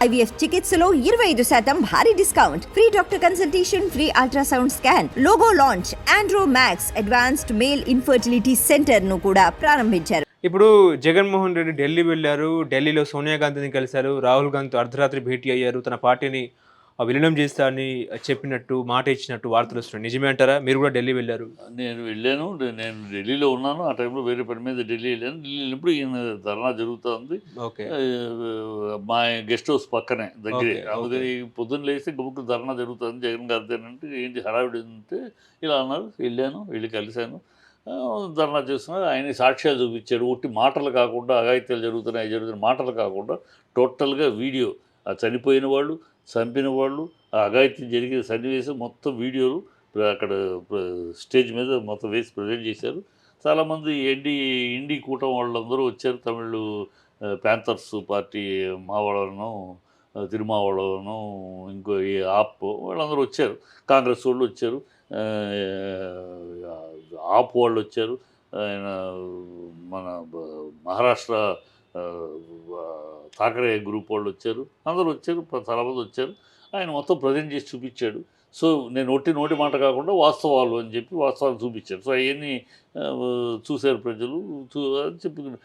IVF చికిత్సలో 25% భారీ discount, free doctor consultation, free ultrasound scan, logo launch, Andro max advanced male infertility centre ను కూడా ప్రారంభించారు. ఇప్పుడు జగన్మోహన్ రెడ్డి ఢిల్లీ వెళ్ళారు. ఢిల్లీలో సోనియా గాంధీని కలిశారు. రాహుల్ గాంధీతో అర్ధరాత్రి భేటీ అయ్యారు. తన పార్టీని విలీనం చేస్తా అని చెప్పినట్టు, మాట ఇచ్చినట్టు వార్తలు వస్తున్నాయి. నిజమే అంటారా? మీరు కూడా ఢిల్లీ వెళ్ళారు. నేను వెళ్ళాను. నేను ఢిల్లీలో ఉన్నాను. ఆ టైంలో వేరే పని మీద ఢిల్లీ వెళ్ళాను. ఢిల్లీ వెళ్ళినప్పుడు ఈయన ధర్నా జరుగుతుంది. ఓకే. మా గెస్ట్ హౌస్ పక్కనే దగ్గరే. ఓకే, అందుకని పొద్దున్న లేస్తే గుబుకు ధర్నా జరుగుతుంది జగన్ గారితో అంటే ఏంటి హడావిడి అంటే ఇలా అన్నారు. వెళ్ళాను, వెళ్ళి కలిశాను. ధర్నా చేస్తున్నారు. ఆయన సాక్ష్యాలు చూపించాడు. ఒట్టి మాటలు కాకుండా అఘాయిత్యాలు జరుగుతున్నాయి మాటలు కాకుండా టోటల్గా వీడియో, ఆ చనిపోయిన వాళ్ళు, చంపిన వాళ్ళు, ఆ అఘాయిత్యం జరిగిన సన్నివేశం మొత్తం వీడియోలు అక్కడ స్టేజ్ మీద మొత్తం వేసి ప్రజెంట్ చేశారు. చాలామంది ఇండి కూటమి వాళ్ళందరూ వచ్చారు. తమిళ్ ప్యాంథర్స్ పార్టీ మా వాళ్ళను, తిరుమావళను, ఇంకో ఆప్ వాళ్ళందరూ వచ్చారు. కాంగ్రెస్ వాళ్ళు వచ్చారు, ఆప్ వాళ్ళు వచ్చారు, ఆయన మన మహారాష్ట్ర థాకరే గ్రూప్ వాళ్ళు వచ్చారు. అందరూ వచ్చారు, చాలామంది వచ్చారు. ఆయన మొత్తం ప్రజెంట్ చేసి చూపించాడు. సో నేను నోటి మాట కాకుండా వాస్తవాలు అని చెప్పి వాస్తవాలు చూపించారు. సో అవన్నీ చూశారు ప్రజలు. అని చెప్పుకున్నారు.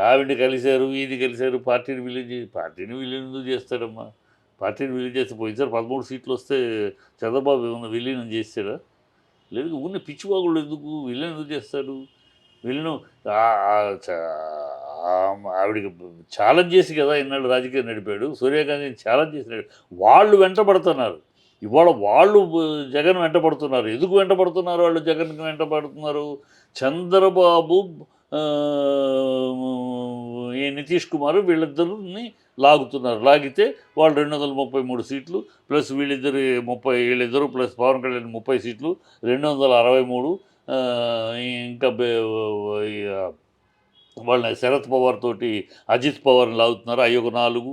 ఆవిడ కలిశారు, ఇది కలిశారు, పార్టీని విలీనం ఎందుకు చేస్తాడమ్మా? పార్టీని విలీనం చేస్తే పోయినారు 13 సీట్లు వస్తే చంద్రబాబు ఏమన్నా విలీనం చేస్తాడా? లేదు, ఊరిని పిచ్చివాగుళ్ళు ఎందుకు విలీనం ఎందుకు చేస్తాడు? విలీనం ఆవిడికి ఛాలెంజ్ చేసి కదా ఇన్నాళ్ళు రాజకీయం నడిపాడు. సోనియాగాంధీని ఛాలెంజ్ చేసి వాళ్ళు వెంటబడుతున్నారు. ఇవాళ వాళ్ళు జగన్ వెంటబడుతున్నారు. ఎందుకు వెంటబడుతున్నారు? వాళ్ళు జగన్కి వెంటబడుతున్నారు. చంద్రబాబు, ఈ నితీష్ కుమార్ వీళ్ళిద్దరిని లాగుతున్నారు. లాగితే వాళ్ళు 233 సీట్లు ప్లస్ వీళ్ళిద్దరు ప్లస్ పవన్ కళ్యాణ్ 30 సీట్లు 263. ఇంకా వాళ్ళని శరద్ పవార్ తోటి అజిత్ పవార్ని లాగుతున్నారు. అవి ఒక 4.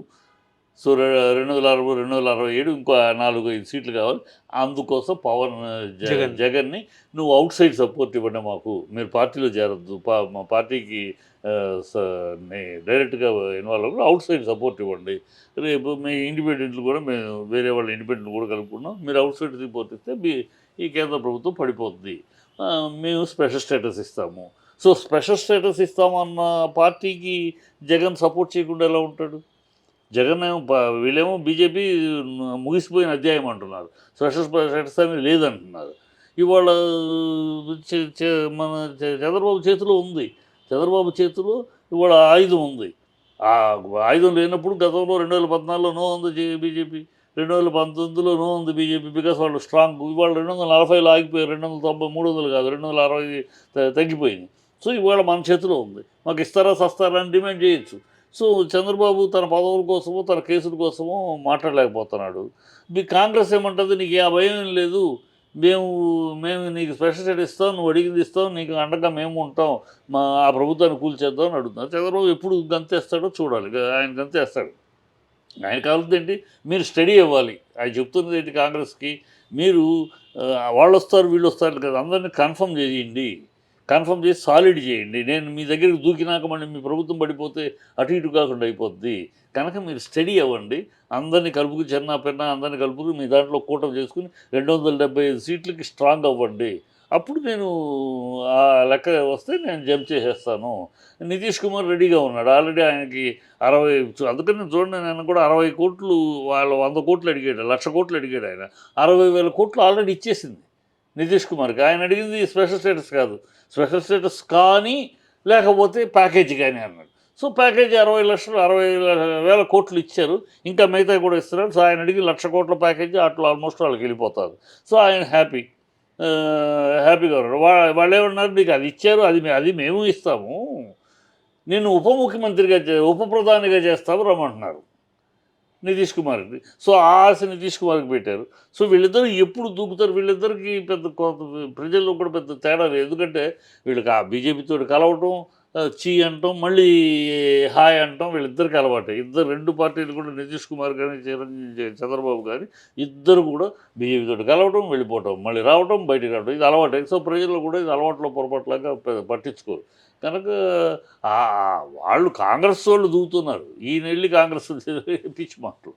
సో 260, 267, ఇంకో 4-5 సీట్లు కావాలి. అందుకోసం జగన్ని నువ్వు అవుట్ సైడ్ సపోర్ట్ ఇవ్వండి, మాకు మీరు పార్టీలో చేరద్దు, మా పార్టీకి డైరెక్ట్గా ఇన్వాల్వ్ అవ్వకుండా అవుట్ సైడ్ సపోర్ట్ ఇవ్వండి. రేపు మీ ఇండిపెండెంట్లు కూడా మేము వేరే వాళ్ళ ఇండిపెండెంట్ కూడా కలుపుకున్నాం. మీరు అవుట్ సైడ్ సపోర్ట్ ఇస్తే ఈ కేంద్ర ప్రభుత్వం పడిపోతుంది. మేము స్పెషల్ స్టేటస్ ఇస్తాము. సో స్పెషల్ స్టేటస్ ఇస్తామన్న పార్టీకి జగన్ సపోర్ట్ చేయకుండా ఎలా ఉంటాడు? జగన్ వీళ్ళేమో బీజేపీ ముగిసిపోయిన అధ్యాయం అంటున్నారు. స్పెషల్ స్టేటస్ అనేది లేదంటున్నారు. ఇవాళ మన చంద్రబాబు చేతిలో ఉంది. చంద్రబాబు చేతిలో ఇవాళ ఆయుధం ఉంది. ఆ ఆయుధం లేనప్పుడు గతంలో 2014లో నో ఉంది బీజేపీ, 2019లో నో ఉంది బీజేపీ, బికాస్ వాళ్ళు స్ట్రాంగ్. ఇవాళ 240లో ఆగిపోయారు. 290, 300 కాదు, 260 తగ్గిపోయింది. సో ఇవాళ మన చేతిలో ఉంది. మాకు ఇస్తారా సస్తారా అని డిమాండ్ చేయొచ్చు. సో చంద్రబాబు తన పదవుల కోసమో తన కేసుల కోసమో మాట్లాడలేకపోతున్నాడు. కాంగ్రెస్ ఏమంటుంది? నీకు ఆ భయం ఏం లేదు, మేము నీకు స్పెషల్ స్టేటస్ ఇస్తాం, నువ్వు అడిగింది ఇస్తాం, నీకు అండగా మేము ఉంటాం, ఆ ప్రభుత్వాన్ని కూల్చేద్దాం అని అడుగుతున్నారు. చంద్రబాబు ఎప్పుడు గంతేస్తాడో చూడాలి. ఆయన గంతేస్తాడు. ఆయన కావాల్సింది ఏంటి? మీరు స్టడీ అవ్వాలి. ఆయన చెప్తున్నది ఏంటి కాంగ్రెస్కి? మీరు వాళ్ళు వస్తారు వీళ్ళు వస్తారు కదా, అందరినీ కన్ఫర్మ్ చేయండి, కన్ఫర్మ్ చేసి సాలిడ్ చేయండి. నేను మీ దగ్గరికి దూకినాక మళ్ళీ మీ ప్రభుత్వం పడిపోతే అటు ఇటు కాకుండా అయిపోద్ది. కనుక మీరు స్టడీ అవ్వండి, అందరినీ కలుపుకు అందరినీ కలుపుకు మీ దాంట్లో కూటమి చేసుకుని 275 సీట్లకి స్ట్రాంగ్ అవ్వండి. అప్పుడు నేను ఆ లెక్క వస్తే నేను జంప్ చేసేస్తాను. నితీష్ కుమార్ రెడీగా ఉన్నాడు. ఆల్రెడీ ఆయనకి 60, అందుకని చూడండి, నేను కూడా 60 కోట్లు, వాళ్ళు 100 కోట్లు అడిగాడు, 1,00,000 కోట్లు అడిగాడు. ఆయన 60,000 కోట్లు ఆల్రెడీ ఇచ్చేసింది నితీష్ కుమార్కి. ఆయన అడిగింది స్పెషల్ స్టేటస్ కాదు, స్పెషల్ స్టేటస్ కానీ లేకపోతే ప్యాకేజీ కానీ అన్నాడు. సో ప్యాకేజీ 60,000 కోట్లు ఇచ్చారు, ఇంకా మిగతా కూడా ఇస్తున్నారు. సో ఆయన అడిగి 1,00,000 కోట్ల ప్యాకేజీ అట్లా ఆల్మోస్ట్ వాళ్ళకి వెళ్ళిపోతారు. సో ఆయన హ్యాపీగా ఉన్నారు. వాళ్ళు ఏమన్నారు? నీకు అది ఇచ్చారు, అది మేము ఇస్తాము, నేను ఉప ప్రధానిగా చేస్తాము రమ్మంటున్నారు నితీష్ కుమార్కి. సో ఆ ఆశ నితీష్ కుమార్కి పెట్టారు. సో వీళ్ళిద్దరు ఎప్పుడు దూకుతారు? వీళ్ళిద్దరికి పెద్ద ప్రజల్లో కూడా పెద్ద తేడా లేదు. ఎందుకంటే వీళ్ళకి ఆ బీజేపీతో కలవటం, చీ అంటాం, మళ్ళీ హాయ్ అంటాం వీళ్ళిద్దరికి అలవాటే. 2 పార్టీలు కూడా నితీష్ కుమార్ కానీ చంద్రబాబు కానీ ఇద్దరు కూడా బీజేపీతో కలవటం, వెళ్ళిపోవటం, మళ్ళీ రావటం, బయటికి రావటం, ఇది అలవాటే. సో ప్రజల్లో కూడా ఇది అలవాట్లో పొరపాటులాగా పట్టించుకోరు. కనుక వాళ్ళు కాంగ్రెస్ వాళ్ళు దూకుతున్నారు, ఈయన వెళ్ళి కాంగ్రెస్ పిచ్చి మాటలు.